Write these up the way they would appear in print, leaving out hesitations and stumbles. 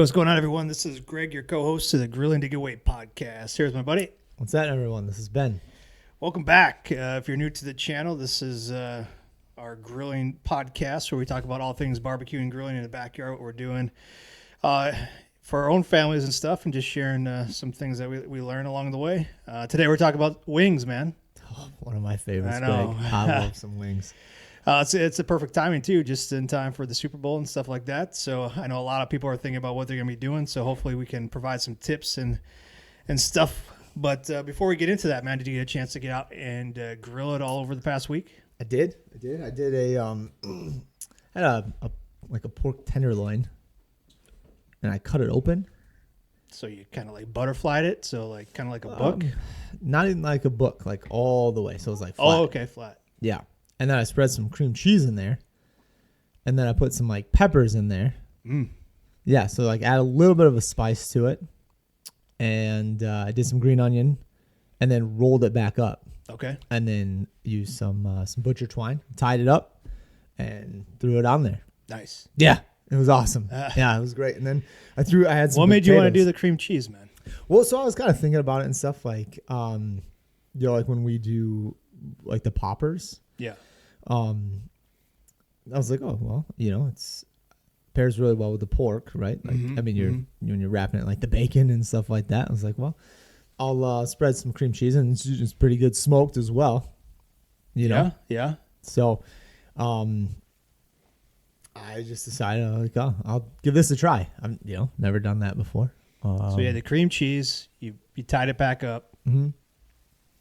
What's going on, everyone? This is Greg, your co-host of the Grilling to Get Weight podcast. Here's my buddy. What's that, everyone? This is Ben. Welcome back. If you're new to the channel, this is our grilling podcast where we talk about all things barbecue and grilling in the backyard, what we're doing for our own families and stuff, and just sharing some things that we learn along the way. Today we're talking about wings, man. Oh, one of my favorites, I know. Greg. I love some wings. It's a perfect timing, too, just in time for the Super Bowl and stuff like that. So I know a lot of people are thinking about what they're going to be doing, so hopefully we can provide some tips and stuff. But before we get into that, man, did you get a chance to get out and grill it all over the past week? I did a had a pork tenderloin, and I cut it open. So you kind of like butterflied it, so like kind of like a book? Not even like a book, like all the way. So it was like flat. Oh, okay, flat. Yeah. And then I spread some cream cheese in there. And then I put some like peppers in there. Yeah, so like add a little bit of a spice to it. And I did some green onion and then rolled it back up. Okay. And then used some butcher twine, tied it up, and threw it on there. Nice. Yeah, it was awesome. Yeah, it was great. And then I had some What made you want to potatoes. do the cream cheese, man? Well, so I was kind of thinking about it and stuff like, like when we do like the poppers. Yeah. I was like, oh, well, it's pairs really well with the pork, right? Like, I mean, when you're wrapping it like the bacon and stuff like that. I was like, well, I'll spread some cream cheese and it's pretty good smoked as well, know? Yeah. So, I just decided like, oh, I'll give this a try. I'm, never done that before. So you had the cream cheese, you tied it back up. Mm-hmm.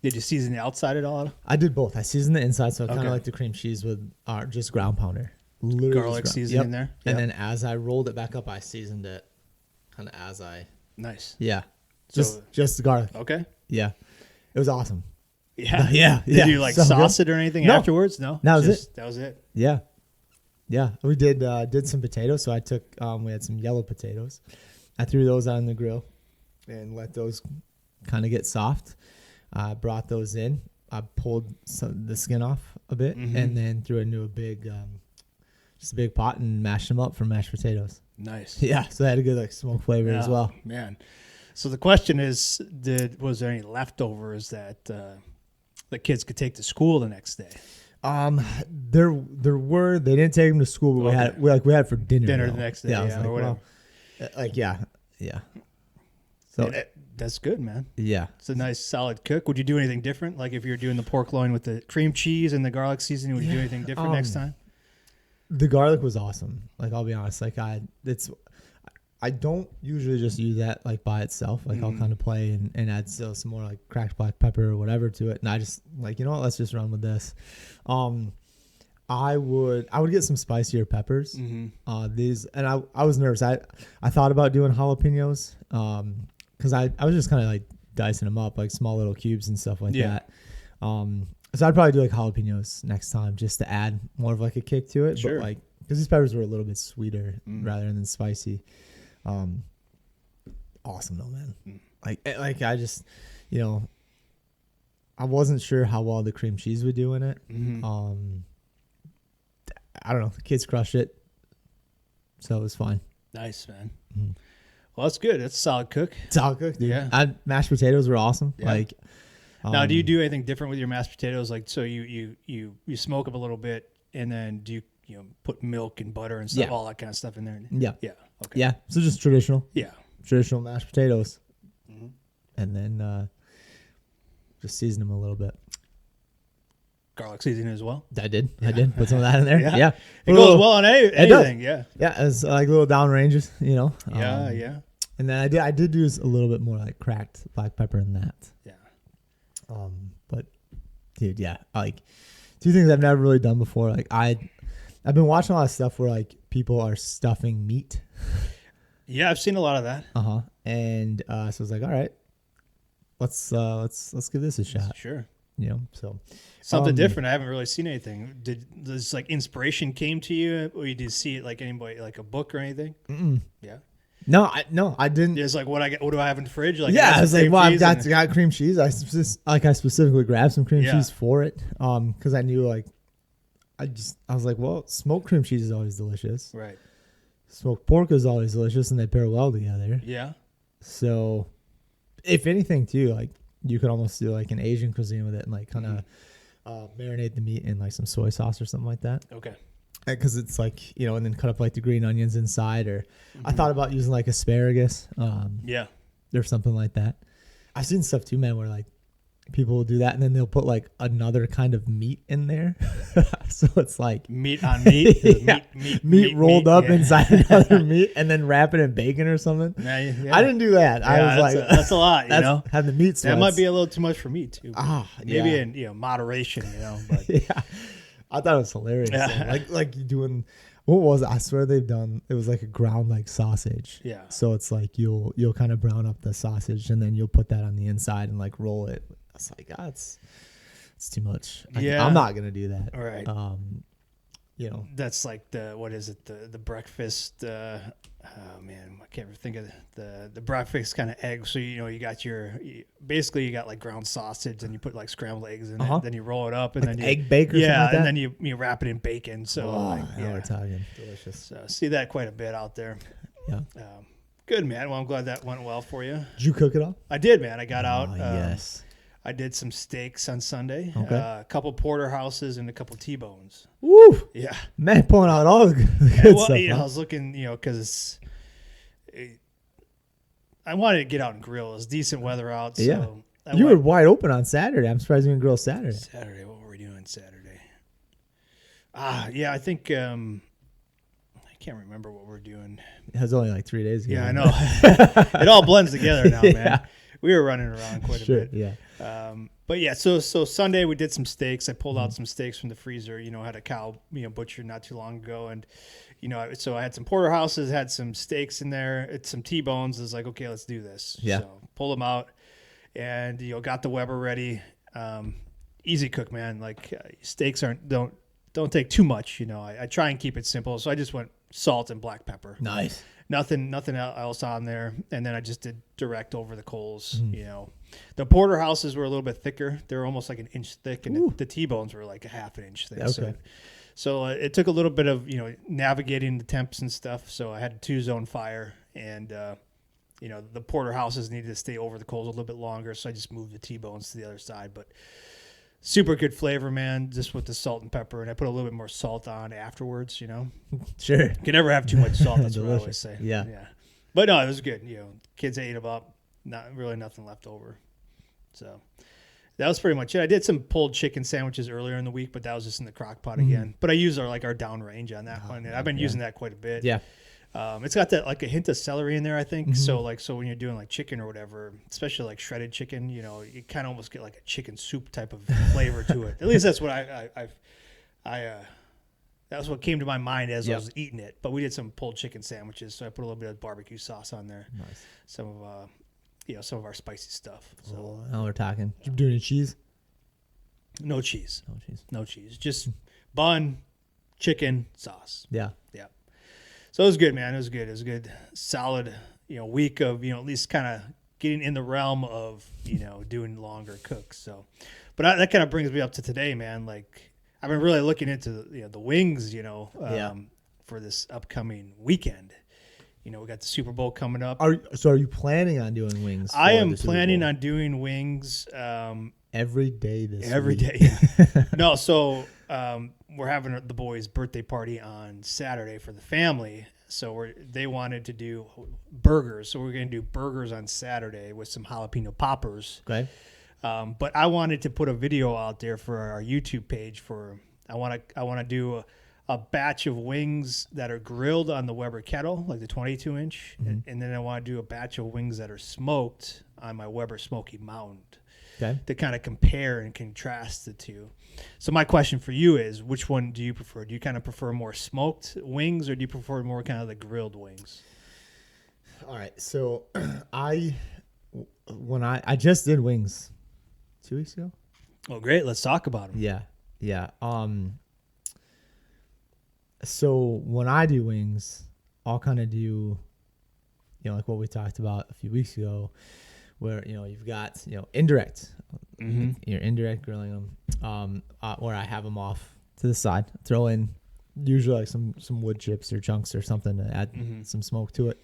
Did you season the outside at all? I did both. I seasoned the inside, so I kind of Okay. like the cream cheese with just ground pounder. Literally Garlic just seasoning in there? And Yep. then as I rolled it back up, I seasoned it kind of as I... Nice. Yeah. So- Just the garlic. Okay. Yeah. It was awesome. Yeah. Yeah. Did you like So sauce good. it or anything No. afterwards? No. That was it. That was it. Yeah. Yeah. We did some potatoes. So I took, we had some yellow potatoes. I threw those on the grill and let those kind of get soft. I brought those in. I pulled the skin off a bit and then threw it into a big pot and mashed them up for mashed potatoes. Nice. Yeah. So they had a good like smoke flavor as well. Man. So the question is, was there any leftovers that the kids could take to school the next day? There were. They didn't take them to school, but Okay. we had for dinner. Dinner though. the next day, Yeah, I was yeah, like, or whatever. well, yeah. So That's good, man. yeah, It's a nice solid cook. Would you do anything different? Like if you're doing the pork loin with the cream cheese and the garlic seasoning, would you do anything different next time? the garlic was awesome. Like I'll be honest, like I don't usually just use that like by itself. Like I'll kind of play and add still some more like cracked black pepper or whatever to it. And I just like, let's just run with this. I would get some spicier peppers. These, and I was nervous. I thought about doing jalapenos because I was just kind of like dicing them up like small little cubes and stuff like that. So I'd probably do like jalapenos next time just to add more of like a kick to it. Sure. But like because these peppers were a little bit sweeter rather than spicy. Awesome though, man. Like I just, I wasn't sure how well the cream cheese would do in it. I don't know. The kids crushed it, so it was fine. Nice, man. Well, that's good. That's a solid cook. It's all cooked, dude. Yeah. Mashed potatoes were awesome. Yeah. Like, Now, do you do anything different with your mashed potatoes? Like, so you smoke them a little bit, and then do you put milk and butter and stuff, Yeah. all that kind of stuff in there? Yeah. Yeah. Okay. Yeah. So just traditional mashed potatoes, and then just season them a little bit. Garlic seasoning as well. I did. Put some of that in there. Yeah. It goes well on anything. Yeah. Yeah. It's like little down ranges, Yeah. And then I did use a little bit more like cracked black pepper in that. Yeah. But dude, yeah, like two things I've never really done before. Like I've been watching a lot of stuff where like people are stuffing meat. Yeah, I've seen a lot of that. And so I was like, all right, let's give this a shot. Sure. So Something different. I haven't really seen anything. Did this like inspiration came to you, or you did see it like anybody, like a book or anything? Yeah. No, I didn't. It's like what do I have in the fridge? Like Yeah, I was like, well, I've and- got cream cheese. I specifically grabbed some cream cheese for it, because I knew like I was like, well, smoked cream cheese is always delicious. Right. Smoked pork is always delicious, and they pair well together. Yeah. So, if anything, too, like you could almost do like an Asian cuisine with it, and like kind of marinate the meat in like some soy sauce or something like that. Okay. Because it's like, and then cut up like the green onions inside. Or I thought about using like asparagus, Yeah. or something like that. I've seen stuff too, man, where like people will do that, and then they'll put like another kind of meat in there. So it's like Meat on meat. yeah, meat rolled up inside another meat, and then wrap it in bacon or something. Yeah. I didn't do that. I was like, that's a lot, Have the meat sweats. That might be a little too much for me too. Maybe yeah. in moderation, But Yeah, I thought it was hilarious. Yeah. Like you doing. What was it? I swear they've done. It was like a ground like sausage. Yeah. So it's like you'll kind of brown up the sausage, and then you'll put that on the inside and like roll it. It's like, it's too much. I'm not gonna do that. All right. That's like what is it? The breakfast. Oh man, I can't think of the breakfast kind of egg. So you got you got like ground sausage, and you put like scrambled eggs in it. Then you roll it up, and like then egg bake or something like that? and then you wrap it in bacon. So we're talking delicious. So see that quite a bit out there. Yeah. Good, man. Well, I'm glad that went well for you. Did you cook it all? I did, man. I got out. Yes. I did some steaks on Sunday. Okay. A couple porterhouses and a couple T-bones. Woo! Yeah. Man, pulling out all the good stuff. I was looking, because I wanted to get out and grill. It was decent weather out. So yeah. You were wide open on Saturday. I'm surprised you didn't grill Saturday. Saturday. What were we doing Saturday? Yeah, I think I can't remember what we're doing. It was only like 3 days ago. Yeah, I know. It all blends together now, man. Yeah. We were running around quite a bit. Yeah. But yeah, so Sunday we did some steaks. I pulled out some steaks from the freezer. Had a cow, butchered not too long ago, and so I had some porterhouses, had some steaks in there, it's some T-bones. I was like, okay, let's do this. Yeah. So pulled them out, and got the Weber ready. Easy cook, man. Like steaks don't take too much. I try and keep it simple, so I just went salt and black pepper. Nice. Nothing else on there, and then I just did direct over the coals. The porterhouses were a little bit thicker; they were almost like an inch thick, and the T-bones were like a half an inch thick. Okay. So it took a little bit of navigating the temps and stuff. So I had a 2-zone fire, and the porterhouses needed to stay over the coals a little bit longer, so I just moved the T-bones to the other side. But super good flavor, man, just with the salt and pepper. And I put a little bit more salt on afterwards, Sure. You can never have too much salt, that's what I always say. Yeah. But no, it was good. Kids ate them up. Not really nothing left over. So that was pretty much it. I did some pulled chicken sandwiches earlier in the week, but that was just in the crock pot again. But I used our down range on that one. And I've been using that quite a bit. Yeah. It's got that like a hint of celery in there, I think. So when you're doing like chicken or whatever, especially like shredded chicken, you kind of almost get like a chicken soup type of flavor to it. At least that's what that was what came to my mind as I was eating it. But we did some pulled chicken sandwiches, so I put a little bit of barbecue sauce on there. Nice. Some of our spicy stuff. So now we're talking. Did you do any cheese? No cheese. No cheese. Just bun, chicken, sauce. Yeah. Yeah. So it was good, man. It was good. It was a good, solid, week of, at least kind of getting in the realm of, doing longer cooks. So, but that kind of brings me up to today, man. Like I've been really looking into the wings, for this upcoming weekend. We got the Super Bowl coming up. Are you planning on doing wings? I am planning on doing wings every day this week. Every day. Yeah. No, so we're having the boys' birthday party on Saturday for the family. So they wanted to do burgers. So we're going to do burgers on Saturday with some jalapeno poppers. Okay. But I wanted to put a video out there for our YouTube page I want to do a batch of wings that are grilled on the Weber kettle, like the 22-inch, and then I want to do a batch of wings that are smoked on my Weber Smoky Mountain. Okay. To kind of compare and contrast the two. So my question for you is, which one do you prefer? Do you kind of prefer more smoked wings, or do you prefer more kind of the grilled wings? All right. So I just did wings 2 weeks ago. Oh, great. Let's talk about them. Yeah. Yeah. So when I do wings, I'll kind of do, like what we talked about a few weeks ago, where, you've got, indirect, you're indirect grilling them, where I have them off to the side, throw in usually like some wood chips or chunks or something to add some smoke to it.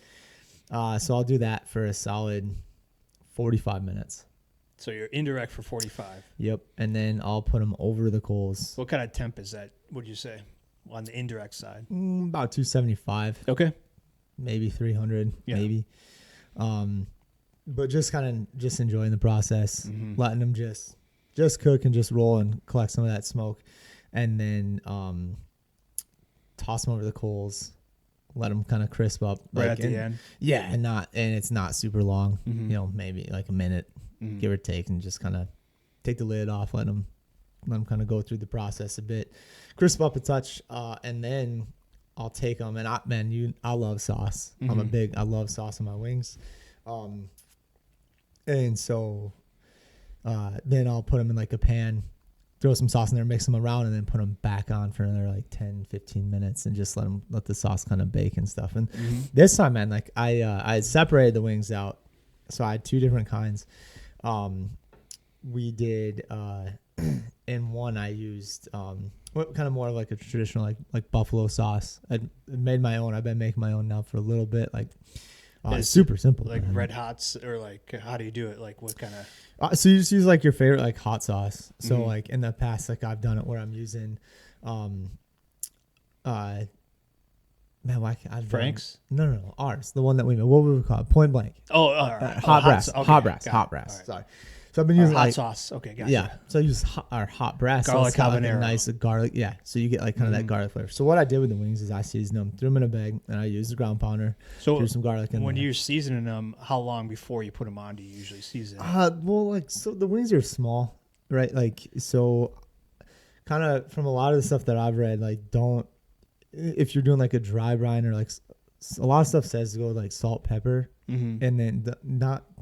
So I'll do that for a solid 45 minutes. So you're indirect for 45. Yep. And then I'll put them over the coals. What kind of temp is that, would you say, on the indirect side? About 275. Okay. Maybe 300, Yeah. maybe. But just kind of just enjoying the process, letting them just cook and just roll and collect some of that smoke. And then toss them over the coals, let them kind of crisp up. Right at the end? Yeah, and it's not super long, maybe like a minute, give or take, and just kind of take the lid off, let them kind of go through the process a bit, crisp up a touch, and then I'll take them. And I love sauce. I love sauce on my wings, and so then I'll put them in like a pan, throw some sauce in there, mix them around, and then put them back on for another like 10, 15 minutes and just let the sauce kind of bake and stuff. And this time, man, like I separated the wings out. So I had two different kinds. We did, in one I used, what kind of more like a traditional, like buffalo sauce. I made my own. I've been making my own now for a little bit. Like, it's super simple. Like Red Hots, or like, how do you do it? Like what kind of? So you just use like your favorite like hot sauce. So like in the past, like I've done it where I'm using, Frank's? No, ours. The one that we made. What would we call it? Point Blank. Oh, all right. Hot brass. Okay, Hot brass. Right. Sorry. So I've been using hot like sauce. Okay, gotcha. yeah. So I use our hot brass. Garlic so it's got, like, habanero. a nice garlic. Yeah. So you get like kind of that garlic flavor. So what I did with the wings is I seasoned them, threw them in a bag, and I used the ground pounder. So threw some garlic in when there. you're seasoning them, how long before you put them on do you usually season? Well, like, so the wings are small, right? Like, so kind of from a lot of the stuff that I've read, like, if you're doing like a dry brine, or like a lot of stuff says to go with like salt, pepper, and then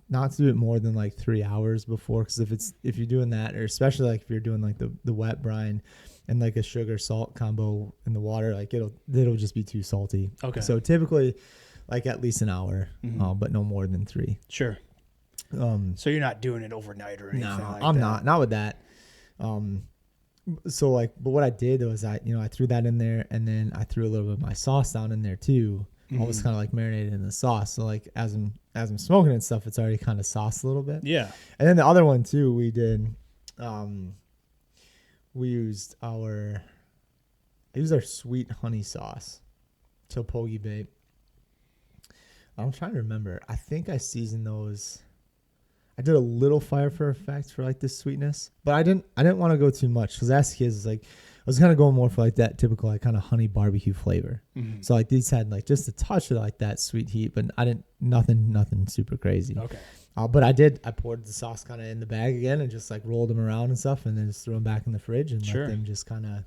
not to do it more than like 3 hours before, because if you're doing that, or especially like if you're doing like the wet brine and like a sugar salt combo in the water, like it'll just be too salty. Okay. So typically like at least an hour, but no more than 3. Sure. So you're not doing it overnight or anything? No, like I'm that. not with that. So like, but what I did was I threw that in there, and then I threw a little bit of my sauce down in there too. Almost kind of like marinated in the sauce. So like as I'm smoking and stuff, it's already kind of sauced a little bit. Yeah. And then the other one too, we did, we used our sweet honey sauce, topogi bait. I'm trying to remember. I think I seasoned those. I did a little fire for effect for like the sweetness, but I didn't want to go too much, because that's kids like I was kind of going more for like that typical like kind of honey barbecue flavor. So like these had like just a touch of like that sweet heat, but I didn't nothing super crazy. Okay. But I poured the sauce kind of in the bag again and just like rolled them around and stuff, and then just threw them back in the fridge and let them just kind of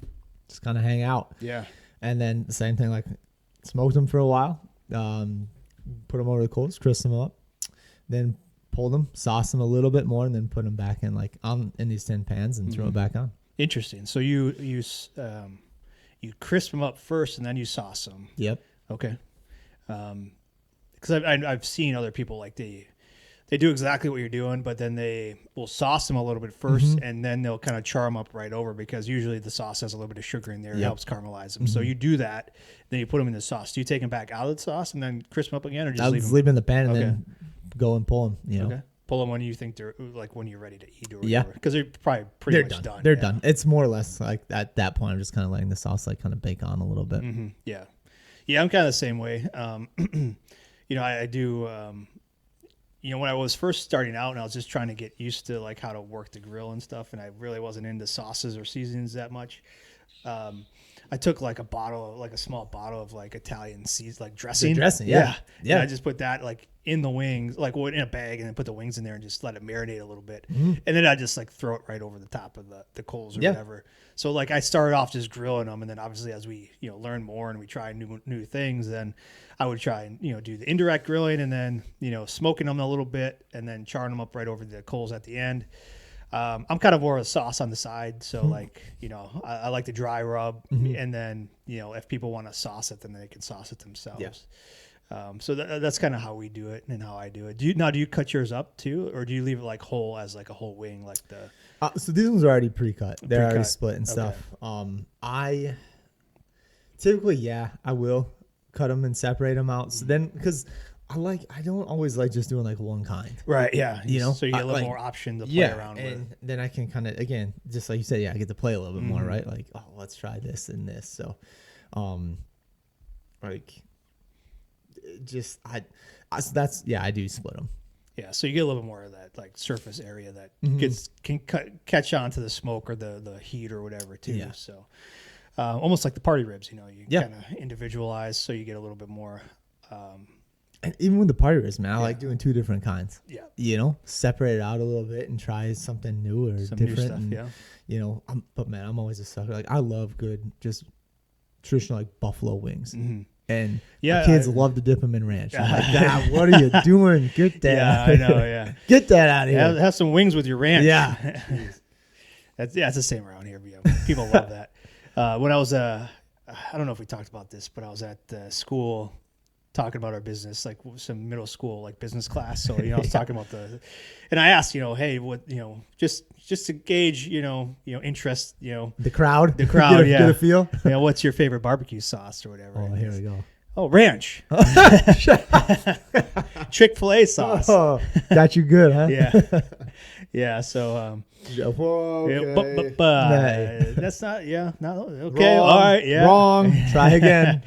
hang out. Yeah. And then the same thing, like smoked them for a while, put them over the coals, crisp them up, then pulled them, sauce them a little bit more, and then put them back in like in these tin pans and throw it back on. Interesting. So you crisp them up first and then you sauce them. Yep. Okay. Because I've seen other people like they do exactly what you're doing, but then they will sauce them a little bit first, and then they'll kind of char them up right over, because usually the sauce has a little bit of sugar in there. It helps caramelize them. So you do that, then you put them in the sauce. Do you take them back out of the sauce and then crisp them up again, or just leave them in the pan and then go and pull them? Okay. Pull them when you think they're like when you're ready to eat, or yeah, because they're probably pretty much done. They're done. It's more or less like at that point I'm just kind of letting the sauce like kind of bake on a little bit. Yeah, I'm kind of the same way. I do. When I was first starting out and I was just trying to get used to like how to work the grill and stuff, and I really wasn't into sauces or seasonings that much. I took like a small bottle of like Italian dressing. Yeah. And I just put that like in the wings, like in a bag, and then put the wings in there and just let it marinate a little bit. And then I just like throw it right over the top of the coals or whatever. So like I started off just grilling them, and then obviously as we learn more and we try new things, then I would try and do the indirect grilling, and then smoking them a little bit, and then charring them up right over the coals at the end. I'm kind of more of a sauce on the side. So I like the dry rub, and then, if people want to sauce it, then they can sauce it themselves. Yeah. So that's kind of how we do it and how I do it. Do you cut yours up too, or do you leave it like whole as like a whole wing, like the? So these ones are already pre-cut. They're already split and stuff. Typically, yeah, I will cut them and separate them out. So then, because I don't always like just doing like one kind. Right. Yeah. You know, So you get a little like more option to play yeah, around and with. then I can kind of again, just like you said, yeah, I get to play a little bit more, Mhm. right? Like, oh, let's try this and this. So, um, like, just so that's yeah, I do split them. Yeah. So you get a little bit more of that like surface area that Mhm. can catch on to the smoke or the heat or whatever too. Yeah. So almost like the party ribs, you know, you Yeah. kind of individualize so you get a little bit more. And even with the party ribs, man, I Yeah. like doing two different kinds. Yeah. You know, separate it out a little bit and try something new or Some different. new stuff. And, Yeah. you know, but man, I'm always a sucker. Like I love good, just traditional like buffalo wings. Mm-hmm. And Yeah, my kids love to dip them in ranch. I'm like, Dad, what are you doing? Get that. Yeah, I know. Yeah. Get that out of here. Have some wings with your ranch. Yeah. It's the same around here. Yeah. People love that. When I was I don't know if we talked about this, but I was at school talking about our business, like some middle school like business class. So I was talking about and I asked, hey, what just to gauge interest, The crowd. The crowd, Get a feel. what's your favorite barbecue sauce or whatever. Oh, here we go. Oh, ranch. Chick-fil-A sauce. Oh, got you good, huh? Yeah. Yeah. So, Whoa, yeah, okay. that's not, not okay. Wrong, All right. Yeah. Wrong. Try again.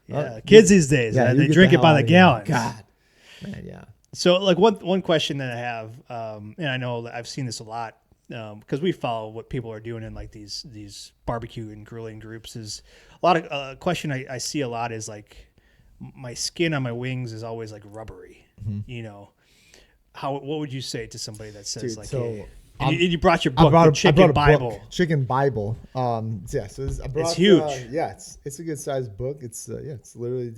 Yeah. Kids these days, Yeah, they you get drink the it by hell the out of here. gallons. God. Man, yeah. So, like one question that I have, and I know that I've seen this a lot because we follow what people are doing in like these barbecue and grilling groups. Is a lot of question I see a lot is like my skin on my wings is always like rubbery. Mm-hmm. What would you say to somebody that says Dude, like, so hey, and you brought your book, I brought the a Chicken book, Bible. Chicken Bible. Yeah, so I brought, It's huge. Yeah, it's a good sized book. It's it's literally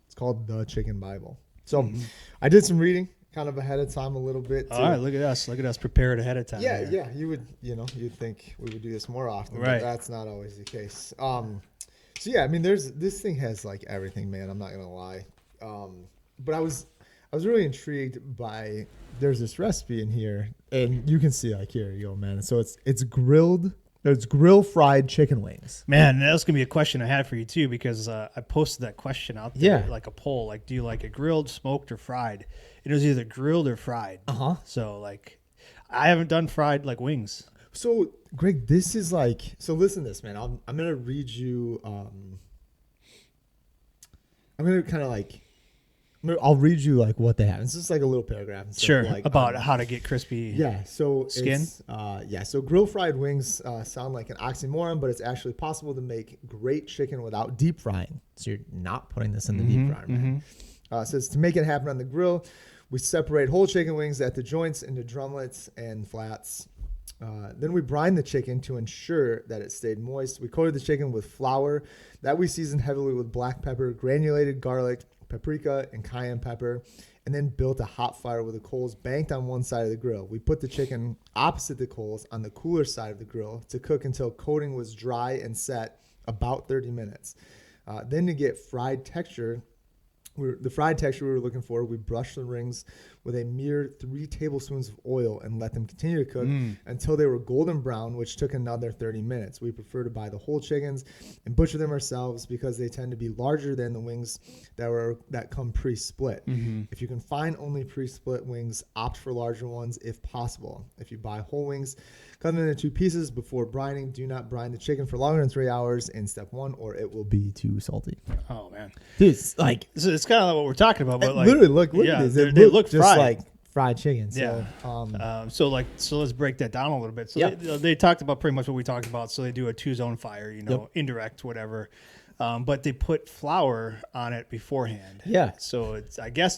it's called the Chicken Bible. So I did some reading kind of ahead of time a little bit. All right, look at us prepared ahead of time. Yeah, here. yeah, you'd think we would do this more often, Right. but that's not always the case. So yeah, I mean, this thing has like everything, man. I'm not gonna lie. But I was really intrigued by there's this recipe in here, and you can see like here you go, man. So it's grill fried chicken wings. Man, that was gonna be a question I had for you too because I posted that question out there, Yeah. like a poll, like do you like it grilled, smoked, or fried? It was either grilled or fried. So like, I haven't done fried like wings. So Greg, this is like listen to this, man. I'm gonna read you. I'm gonna kind of like. I'll read you like what they have. It's just like a little paragraph. And stuff, Sure, like, about how to get crispy. Yeah, so Skin? So grill fried wings sound like an oxymoron, but it's actually possible to make great chicken without deep frying. So you're not putting this in the deep fryer, man. It says to make it happen on the grill, we separate whole chicken wings at the joints into drumlets and flats. Then we brine the chicken to ensure that it stayed moist. We coated the chicken with flour that we seasoned heavily with black pepper, granulated garlic, paprika, and cayenne pepper, and then built a hot fire with the coals banked on one side of the grill. We put the chicken opposite the coals on the cooler side of the grill to cook until coating was dry and set, about 30 minutes. Then to get the fried texture we were looking for, we brushed the rings with a mere 3 tablespoons of oil and let them continue to cook until they were golden brown, which took another 30 minutes. We prefer to buy the whole chickens and butcher them ourselves because they tend to be larger than the wings that come pre-split. If you can find only pre-split wings, opt for larger ones if possible. If you buy whole wings, cut them into 2 pieces before brining. Do not brine the chicken for longer than 3 hours in step 1 or it will be too salty. Oh man, Dude, it's like so it's kind of like what we're talking about, but like literally look yeah, at this. they look just fried. like fried chicken. So, Yeah. So let's break that down a little bit. So Yeah. they talked about pretty much what we talked about. So they do a 2-zone fire, indirect, whatever. But they put flour on it beforehand. Yeah. So it's, I guess,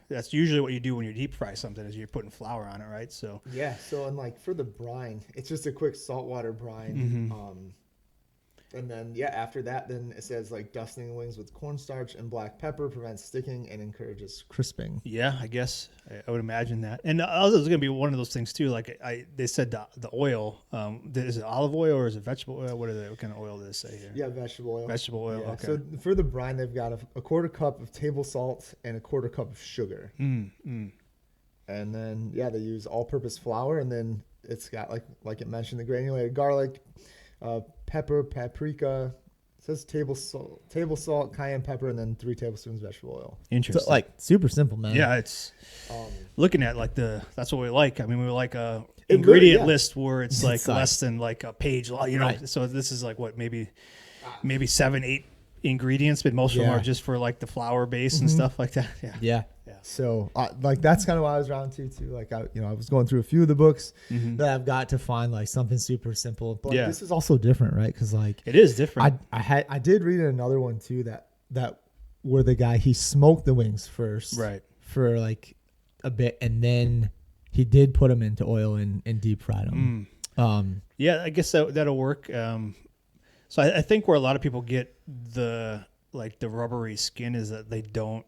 that's usually what you do when you deep fry something is you're putting flour on it, right? So yeah. So, and like for the brine, it's just a quick saltwater brine. And then, after that, then it says like dusting the wings with cornstarch and black pepper prevents sticking and encourages crisping. yeah, I guess I would imagine that. And also it's going to be one of those things too. Like they said the oil, is it olive oil or is it vegetable oil? What kind of oil do they say here? Yeah, vegetable oil. Vegetable oil. Yeah. Okay. So for the brine, they've got a quarter cup of table salt and a quarter cup of sugar. And then, they use all-purpose flour, and then it's got like it mentioned, the granulated garlic, pepper, paprika, says table salt, cayenne pepper, and then 3 tablespoons vegetable oil. Interesting. So, like super simple, man. Yeah, it's looking at like that's what we like. I mean, we like a It ingredient literally- yeah. list where it's like It's like- less than like a page long, you know. Right. So this is like what maybe 7-8 ingredients, but most of them Yeah. are just for like the flour base and stuff like that. Yeah. Yeah. Yeah. So like that's kind of why I was around too. Like I was going through a few of the books that I've got to find like something super simple. But Yeah. this is also different, right? Because like It is different. I did read another one too that where the guy he smoked the wings first, Right. for like a bit, and then he did put them into oil and deep fried them. Yeah, I guess that'll work. So I think where a lot of people get the rubbery skin is that they don't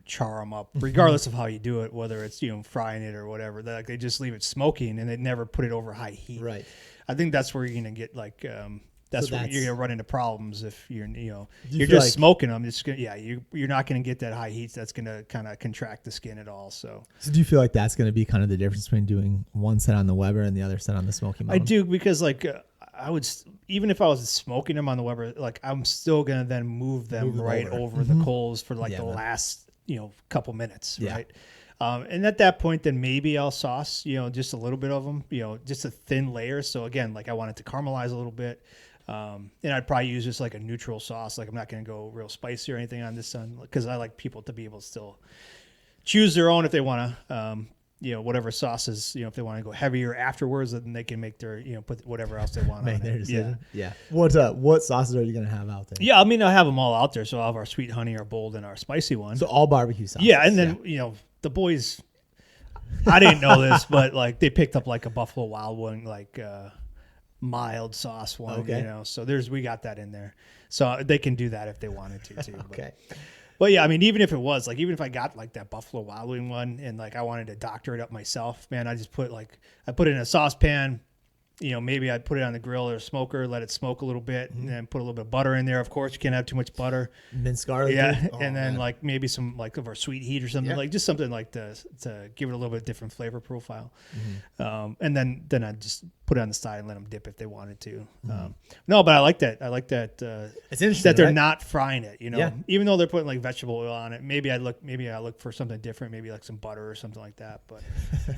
char them up, regardless of how you do it, whether it's frying it or whatever. They just leave it smoking and they never put it over high heat. Right. I think that's where you're gonna get like that's where you're gonna run into problems if you're you you're feel just like- smoking them. It's gonna, you're not gonna get that high heat that's gonna kind of contract the skin at all. So do you feel like that's going to be kind of the difference between doing one set on the Weber and the other set on the Smoky I Mountain? do, because like I would even if I was smoking them on the Weber, like I'm still gonna then move them right over the coals for like Yeah, the man. last couple minutes, Yeah. right? And at that point, then maybe I'll sauce just a little bit of them, just a thin layer. So again, like I want it to caramelize a little bit, and I'd probably use just like a neutral sauce. Like I'm not gonna go real spicy or anything on this one because I like people to be able to still choose their own if they want to. Whatever sauces, if they want to go heavier afterwards, then they can make their, put whatever else they want Make on their it. decision. Yeah. What sauces are you going to have out there? Yeah, I mean, I'll have them all out there. So I'll have our sweet honey, our bold, and our spicy one. So all barbecue sauces. Yeah, and then, the boys, I didn't know this, but like they picked up like a Buffalo Wild Wing, like mild sauce one, Okay. So we got that in there. So they can do that if they wanted to too. Okay. But yeah, I mean, even if if I got like that Buffalo Wild Wing one and like I wanted to doctor it up myself, man, I just put it in a saucepan. Maybe I'd put it on the grill or smoker, let it smoke a little bit, and then put a little bit of butter in there. Of course, you can't have too much butter. Minced garlic. Yeah, dude? Oh, and then man. like maybe some like of our sweet heat or something, Yeah. like just something like to give it a little bit different flavor profile. And then I'd just put it on the side and let them dip if they wanted to. No, but I like that. I like that. It's interesting that they're right? not frying it. Yeah. Even though they're putting like vegetable oil on it. Maybe I look for something different. Maybe like some butter or something like that. But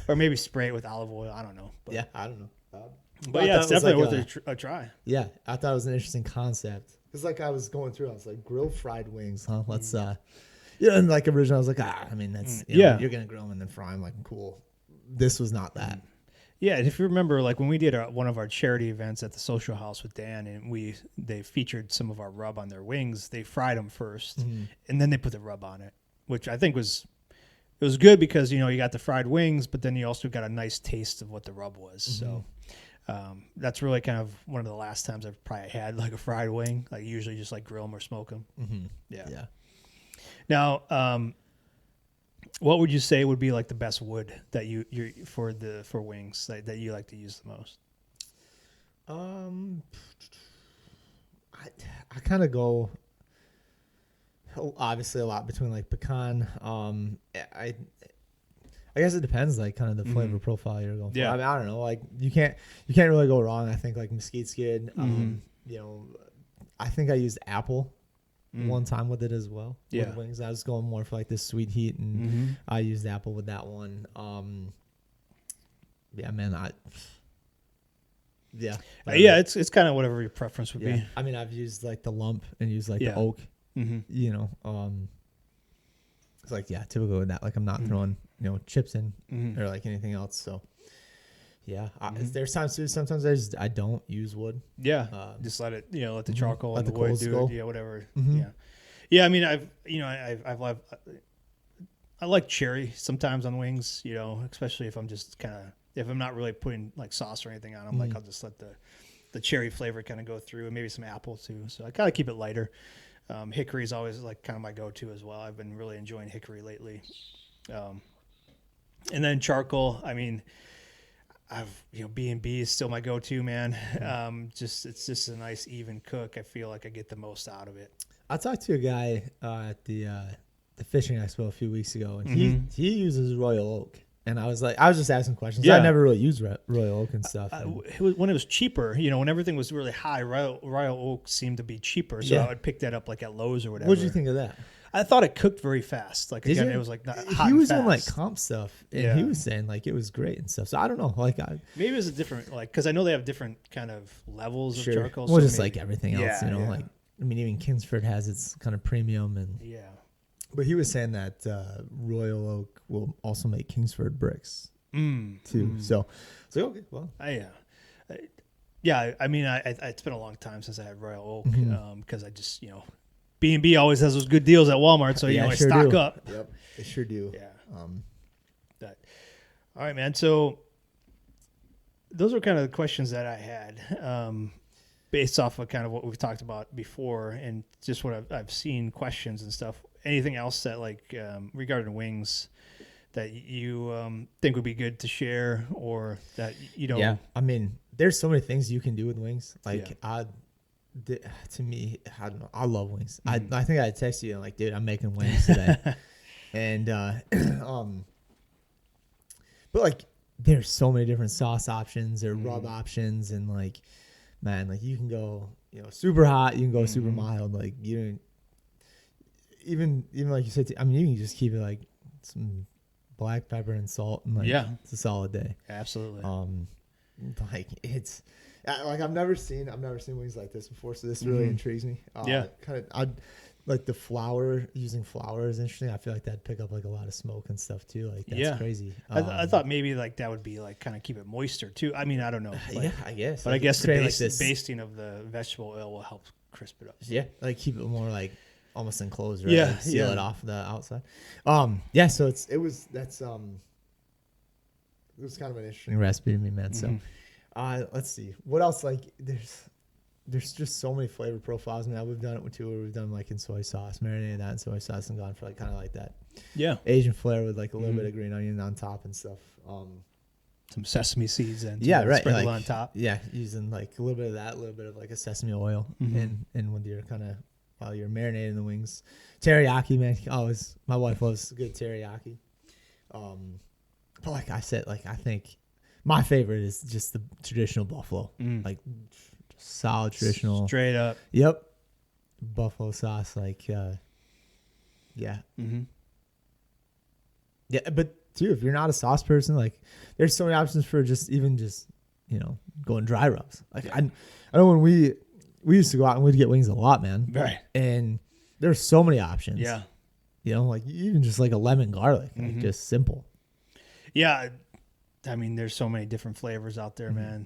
or maybe spray it with olive oil. I don't know. But, Yeah, I don't know. But I yeah, thought it's it was definitely like worth a try. Yeah, I thought it was an interesting concept. Because like I was going through, I was like, grilled fried wings, huh? Let's and like originally I was like, I mean that's you're gonna grill them and then fry them, like cool. This was not that. Yeah, and if you remember, like when we did one of our charity events at the Social House with Dan, and they featured some of our rub on their wings. They fried them first, and then they put the rub on it, which I think was good because you got the fried wings, but then you also got a nice taste of what the rub was. So that's really kind of one of the last times I've probably had like a fried wing. Like usually just like grill them or smoke them. Yeah. Now, what would you say would be like the best wood that you for wings that you like to use the most? I kind of go obviously a lot between like pecan. I guess it depends, like kind of the flavor profile you're going for. Yeah. I mean, I don't know, like you can't really go wrong. I think like mesquite skin. I think I used apple one time with it as well. Yeah. With wings, I was going more for like this sweet heat, and I used apple with that one. Yeah, man, Yeah, it's kind of whatever your preference would be. I mean, I've used like the lump and used like Yeah. the oak. Mm-hmm. It's like typical with that. Like I'm not throwing chips in or like anything else. So yeah, there's times too. Sometimes I don't use wood. Yeah, just let it let the charcoal Let and the the wood coals do go. it. Yeah, whatever. Yeah. I mean, I like cherry sometimes on wings. Especially if I'm just if I'm not really putting like sauce or anything on them. Like I'll just let the cherry flavor kind of go through, and maybe some apple too. So I kind of keep it lighter. Hickory is always like kind of my go-to as well. I've been really enjoying hickory lately. And then charcoal. I mean, B&B is still my go-to, man. It's just a nice even cook. I feel like I get the most out of it. I talked to a guy at the fishing expo a few weeks ago, and he uses Royal Oak, And I was just asking questions. Yeah. I never really used Royal Oak and stuff. And When it was cheaper, when everything was really high, Royal Oak seemed to be cheaper. So Yeah. I would pick that up like at Lowe's or whatever. what did you think of that? I thought it cooked very fast. Like, Did again, you? it was like not hot He and was fast. on like comp stuff, and Yeah. he was saying like it was great and stuff. So I don't know. Like Maybe it was a different, like, because I know they have different kind of levels of charcoal. Well, so just maybe- like everything else, Yeah, yeah. like I mean, even Kingsford has its kind of premium, and Yeah. but he was saying that Royal Oak will also make Kingsford bricks too. So okay, well, Yeah, I mean, it's been a long time since I had Royal Oak because I just, B&B always has those good deals at Walmart, so I sure stock do. up. Yep, they sure do. Yeah. All right, man. So those are kind of the questions that I had based off of kind of what we've talked about before and just what I've seen questions and stuff. Anything else that like regarding wings that you think would be good to share or that Yeah, I mean, there's so many things you can do with wings. Like Yeah. to me, I don't know. I love wings. I think I texted you and like, dude, I'm making wings today, and but like, there's so many different sauce options or rub options, and like, man, like you can go, super hot, you can go super mild. Like you even like you said, I mean, you can just keep it like some black pepper and salt, and like it's a solid day. Absolutely. Like it's like I've never seen wings like this before, so this really intrigues me. I like the using flour is interesting. I feel like that'd pick up like a lot of smoke and stuff too. Like that's crazy. I thought maybe like that would be like kind of keep it moister too. I mean, I don't know. Like, I guess. But like I guess the create basting of the vegetable oil will help crisp it up. Yeah, like keep it more like almost enclosed, right? Yeah, Like seal it off the outside. So it was kind of an interesting recipe to me, man. So let's see what else. Like there's just so many flavor profiles now. We've done it with two, where we've done like in soy sauce, marinated that in soy sauce, and gone for like kind of like that Asian flair with like a little bit of green onion on top and stuff. Some sesame seeds and like, sprinkled on top. Yeah, using like a little bit of that, a little bit of like a sesame oil, and when you're kind of while you're marinating the wings, teriyaki, man. My wife loves good teriyaki. But like I said, like I think my favorite is just the traditional buffalo, like solid traditional, straight up. Yep, buffalo sauce. Like, yeah, yeah. But too, if you're not a sauce person, like there's so many options for just going dry rubs. Like I know when we used to go out and we'd get wings a lot, man. Right. And there's so many options. Yeah. Like even just like a lemon garlic, like just simple. Yeah. I mean, there's so many different flavors out there, man.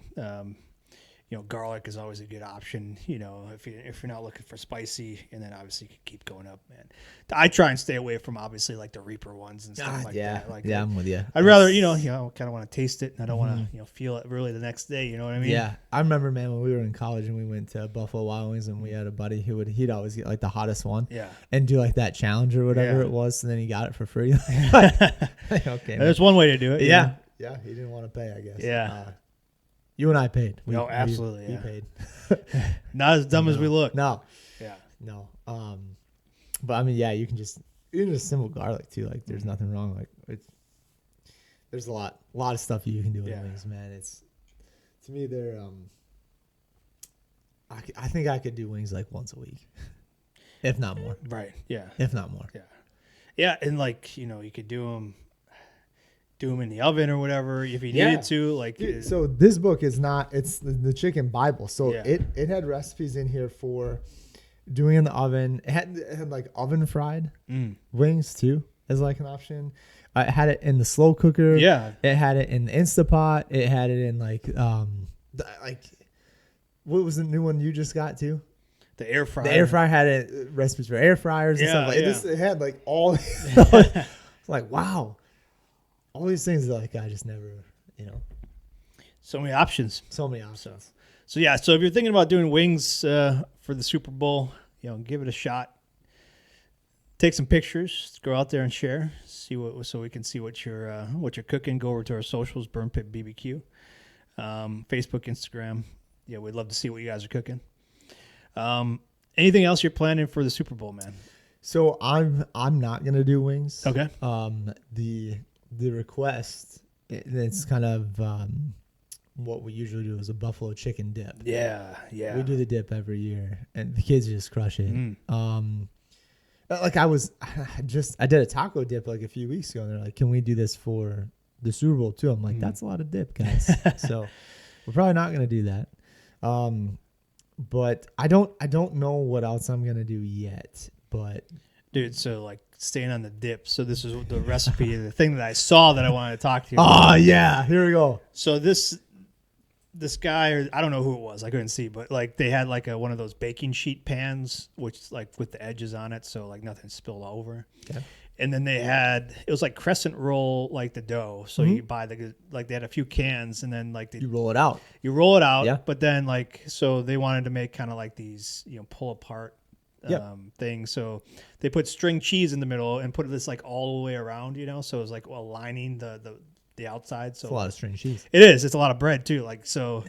Garlic is always a good option, if you're not looking for spicy, and then obviously you can keep going up, man. I try and stay away from obviously like the Reaper ones and stuff like that. Like, I'm with you. I'd rather, kind of want to taste it, and I don't want to, feel it really the next day. You know what I mean? Yeah. I remember, man, when we were in college and we went to Buffalo Wild Wings, and we had a buddy he'd always get like the hottest one. Yeah. And do like that challenge or whatever it was, and then he got it for free. Okay. There's one way to do it. Yeah. Yeah. He didn't want to pay, I guess. Yeah. You and I paid. Absolutely. We paid. Not as dumb as we look. No. Yeah. No. But I mean, yeah, you can just simple garlic too. Like, there's nothing wrong. Like, there's a lot of stuff you can do with wings, man. It's to me, they're I think I could do wings like once a week, if not more. Right. Yeah. If not more. Yeah. Yeah, and like you could do them in the oven or whatever if you needed to. Like, dude, so this book is it's the Chicken Bible. So it had recipes in here for doing in the oven. It had like oven fried wings too as like an option. It had it in the slow cooker. Yeah. It had it in the Instapot. It had it in like what was the new one you just got too? The air fryer. The air fryer had recipes for air fryers and stuff like this. It had like all. It's like, wow. All these things that like I just never, So many options. So many options. So yeah, so if you're thinking about doing wings for the Super Bowl, give it a shot. Take some pictures, go out there and share. So we can see what you're cooking. Go over to our socials, Burn Pit BBQ, Facebook, Instagram. Yeah, we'd love to see what you guys are cooking. Anything else you're planning for the Super Bowl, man? So I'm not gonna do wings. Okay. The request It's kind of what we usually do is a buffalo chicken dip. Yeah, yeah. We do the dip every year, and the kids just crush it. Like I did a taco dip like a few weeks ago, and they're like, "Can we do this for the Super Bowl too?" I'm like, "That's a lot of dip, guys." So we're probably not gonna do that. But I don't know what else I'm gonna do yet. But dude, so like staying on the dip. So this is the recipe, the thing that I saw that I wanted to talk to you about. Oh yeah, here we go. So this guy, or I don't know who it was, I couldn't see, but like they had like one of those baking sheet pans, which like with the edges on it, so like nothing spilled over. Okay. And then they had, it was like crescent roll, like the dough. So you buy like they had a few cans, and then like You roll it out. you roll it out. Yeah. But then like, so they wanted to make kind of like these, pull apart thing. So they put string cheese in the middle and put this like all the way around, so it was like lining the outside. So It's a lot of string cheese. it is. It's a lot of bread too. Like so,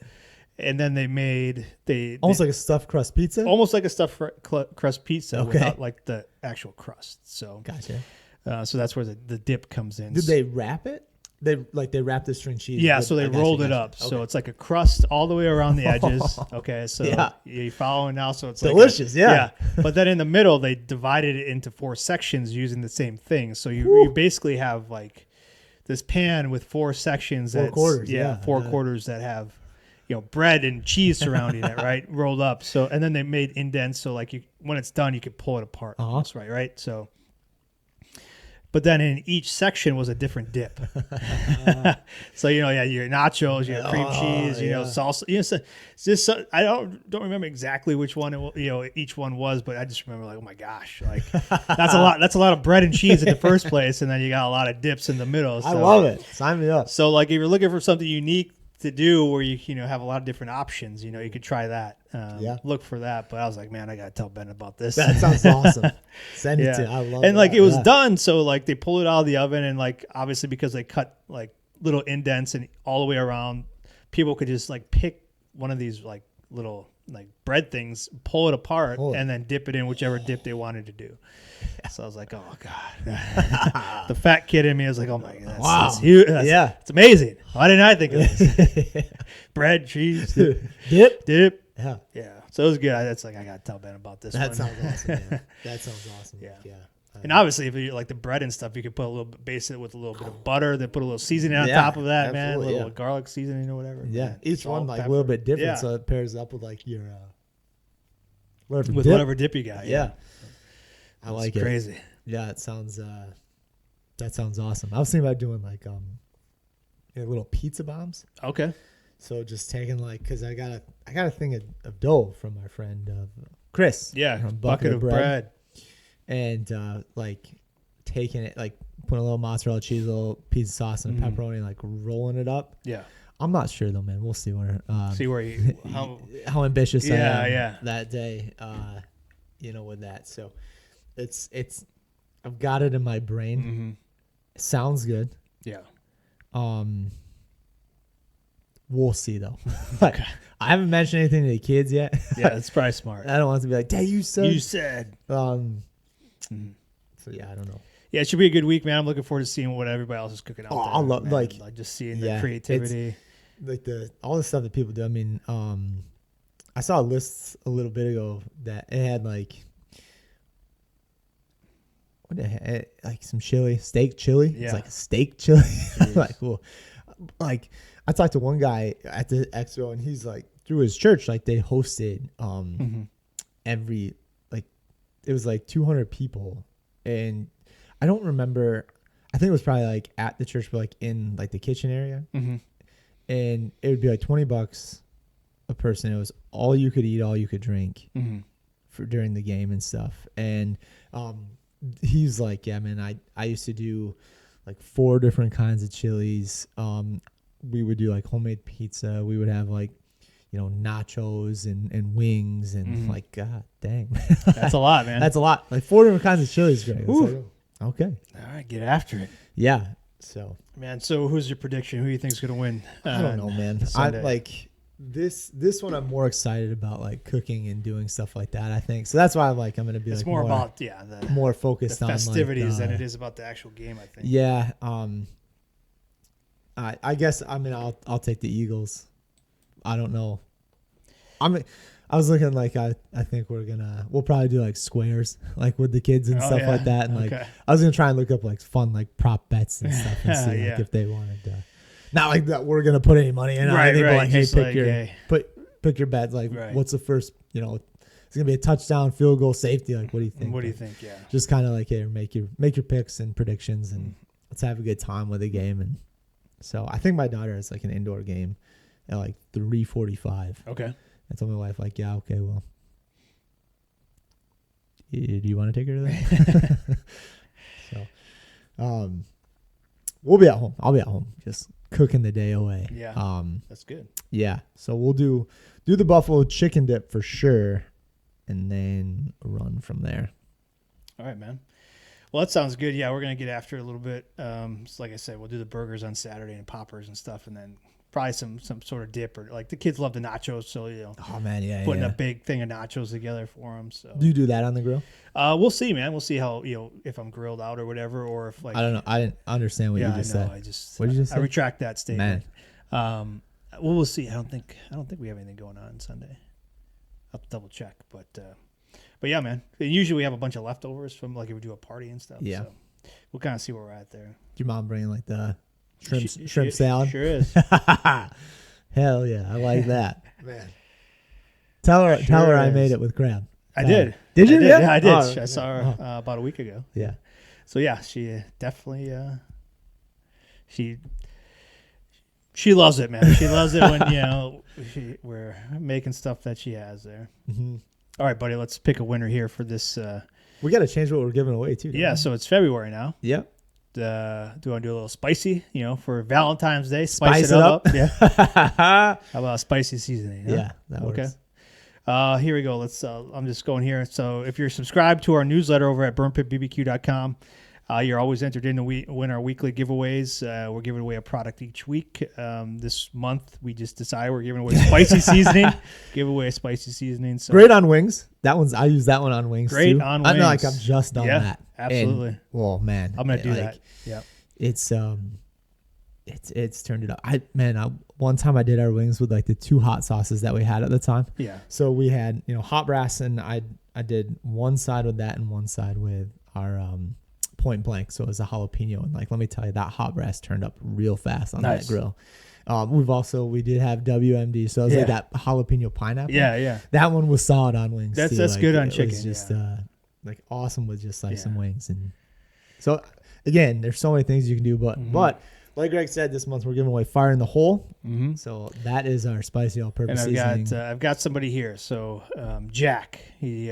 and then they Almost like a stuffed crust pizza. almost like a stuffed crust pizza Okay. without like the actual crust. So Gotcha. so that's where the dip comes in. Did they wrap it? They wrap the string cheese. Yeah, with- so they I gotcha, rolled it gotcha. up. So Okay. it's like a crust all the way around the edges. Okay, so Yeah. you're following now. So it's Delicious, like yeah. But then in the middle, they divided it into 4 sections using the same thing. So you basically have like this pan with 4 sections. 4 quarters, yeah. 4 quarters that have bread and cheese surrounding it, right, rolled up. So and then they made indents. So like when it's done, you could pull it apart. Almost, right. So. But then in each section was a different dip. So your nachos, your cream cheese, salsa. So it's just I don't remember exactly which one each one was, but I just remember like, oh my gosh, like that's a lot. That's a lot of bread and cheese in the first place, and then you got a lot of dips in the middle. So, I love it. Sign me up. So like if you're looking for something unique to do where you have a lot of different options, you could try that. Look for that. But I was like, man, I gotta tell Ben about this. That sounds awesome. Send it to. I love it. And like it was done, so like they pull it out of the oven, and like obviously because they cut like little indents and all the way around, people could just like pick one of these like little like bread things, pull it apart, and then dip it in whichever dip they wanted to do. So I was like, oh god, the fat kid in me was like, oh my god, that's huge. It's amazing. Why didn't I think of this? Bread, cheese, dip. Yeah. So it was good. That's like I gotta tell Ben about this. That sounds awesome, man. That sounds awesome. Yeah. And obviously, if you like the bread and stuff, you could put a little bit, base it with a little bit of butter, then put a little seasoning on top of that, man. A little garlic seasoning or whatever. Yeah, man. each one like a little bit different, so it pairs up with like your whatever dip you got. Yeah. I like it. Crazy. Yeah, it sounds. That sounds awesome. I was thinking about doing like little pizza bombs. Okay. So just taking like, because I got a thing of dough from my friend Chris. Yeah, from bucket of bread. And like taking it, like putting a little mozzarella cheese, a little pizza sauce, and a pepperoni, and like rolling it up. Yeah. I'm not sure though, man. We'll see where how ambitious I am that day. With that. So it's I've got it in my brain. Mm-hmm. Sounds good. Yeah. We'll see though. Like, I haven't mentioned anything to the kids yet. Yeah, it's probably smart. I don't want it to be like, "Dad, you said." So yeah, I don't know. Yeah, it should be a good week, man. I'm looking forward to seeing what everybody else is cooking out there. I love like just seeing the creativity. Like all the stuff that people do. I mean, I saw a list a little bit ago that it had like what the heck, like some steak chili. Yeah. It's like steak chili. Like cool. Like I talked to one guy at the expo, and he's like, through his church, like they hosted every, like it was like 200 people, and I don't remember. I think it was probably like at the church, but like in like the kitchen area, and it would be like $20 a person. It was all you could eat, all you could drink for during the game and stuff. And he's like, yeah, man, I used to do like 4 different kinds of chilies. We would do like homemade pizza. We would have like, nachos and wings and like, God dang. That's a lot, man. That's a lot. Like 4 different kinds of chilies, Greg. Like, okay. All right, get after it. Yeah. So, man, so who's your prediction? Who do you think's going to win? I don't know, man. I like this one. I'm more excited about like cooking and doing stuff like that, I think. So that's why I'm going to be it's like more about more focused the on festivities like, than it is about the actual game, I think. Yeah. I guess I'll take the Eagles. I don't know. I was looking like I think we'll probably do like squares like with the kids and stuff like that, and like I was gonna try and look up like fun like prop bets and stuff and see like if they wanted to. Not like that we're gonna put any money in. Right, but like, hey, pick your bets. Like, what's the first? It's gonna be a touchdown, field goal, safety. Like, what do you think? What do you think? Yeah, just kind of like, hey, make your picks and predictions, and let's have a good time with the game. And so I think my daughter has like an indoor game at like 3:45. Okay. I told my wife like, yeah, okay, well, do you want to take her to that? So, we'll be at home. I'll be at home, just cooking the day away. Yeah, that's good. Yeah, so we'll do the buffalo chicken dip for sure, and then run from there. All right, man. Well, that sounds good. Yeah, we're gonna get after it a little bit. So like I said, we'll do the burgers on Saturday and poppers and stuff, and then probably some sort of dip, or like the kids love the nachos, so Oh man, yeah, putting a big thing of nachos together for them. So do you do that on the grill? We'll see, man. We'll see how if I'm grilled out or whatever, or if like I don't know. I didn't understand what you just said. What did you just say? I retract that statement. Man. Well, we'll see. I don't think we have anything going on Sunday. I'll have to double check, but yeah, man. Usually we have a bunch of leftovers from like if we do a party and stuff. Yeah, so we'll kind of see where we're at there. Your mom bringing like the shrimp salad? Sure is. Hell yeah, I like that. Man, tell her I made it with crab. I did. Did you? Yeah, I did. Oh, I saw her about a week ago. Yeah. So yeah, she definitely she loves it, man. She loves it when we're making stuff that she has there. Mm-hmm. All right, buddy. Let's pick a winner here for this. We got to change what we're giving away too. Yeah. So it's February now. Yep. Do I do a little spicy? For Valentine's Day, spice it up. Yeah. How about spicy seasoning? Huh? Yeah, that works. Okay. Here we go. Let's. I'm just going here. So if you're subscribed to our newsletter over at burnpitbbq.com, you're always entered in to win our weekly giveaways. We're giving away a product each week. This month we just decided we're giving away spicy seasoning. Give away a spicy seasoning. So. Great on wings. I use that one on wings. Great too. on wings. I know, like I'm just on that. Absolutely. Oh man, I'm gonna do that. Yeah. It's turned it up. One time I did our wings with like the 2 hot sauces that we had at the time. Yeah. So we had hot brass, and I did one side with that and one side with our point blank. So it was a jalapeno, and like let me tell you, that hot brass turned up real fast on that grill. We did have WMD, so it was like that jalapeno pineapple. Yeah. That one was solid on wings. That's like, good on chicken. It was just like awesome with just like some wings. And so again, there's so many things you can do, but like Greg said, this month we're giving away Fire in the Hole. Mm-hmm. So that is our spicy all-purpose seasoning. And I've got somebody here. So Jack, he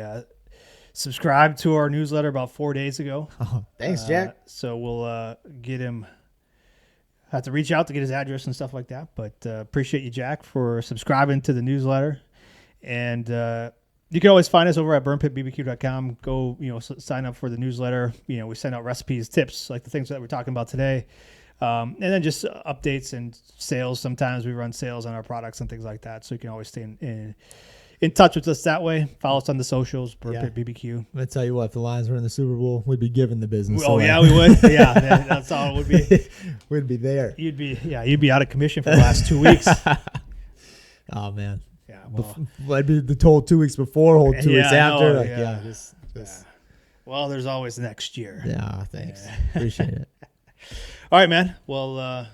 subscribed to our newsletter about 4 days ago. Oh, thanks, Jack. So we'll get him. Have to reach out to get his address and stuff like that. But appreciate you, Jack, for subscribing to the newsletter. And you can always find us over at burnpitbbq.com. Go, sign up for the newsletter. We send out recipes, tips, like the things that we're talking about today. And then just updates and sales. Sometimes we run sales on our products and things like that. So you can always stay in touch with us that way. Follow us on the socials, BurnPitBBQ. I'm going to tell you what, if the Lions were in the Super Bowl, we'd be giving the business away. Yeah, we would. Yeah, that's all it would be. We'd be there. You'd be out of commission for the last 2 weeks. Oh, man. Yeah, well. I'd be the whole 2 weeks before, whole 2 weeks after. Just. Well, there's always next year. Yeah, thanks. Appreciate it. All right, man. Well,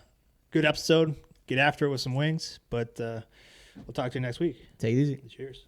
good episode. Get after it with some wings, but we'll talk to you next week. Take it easy. Cheers.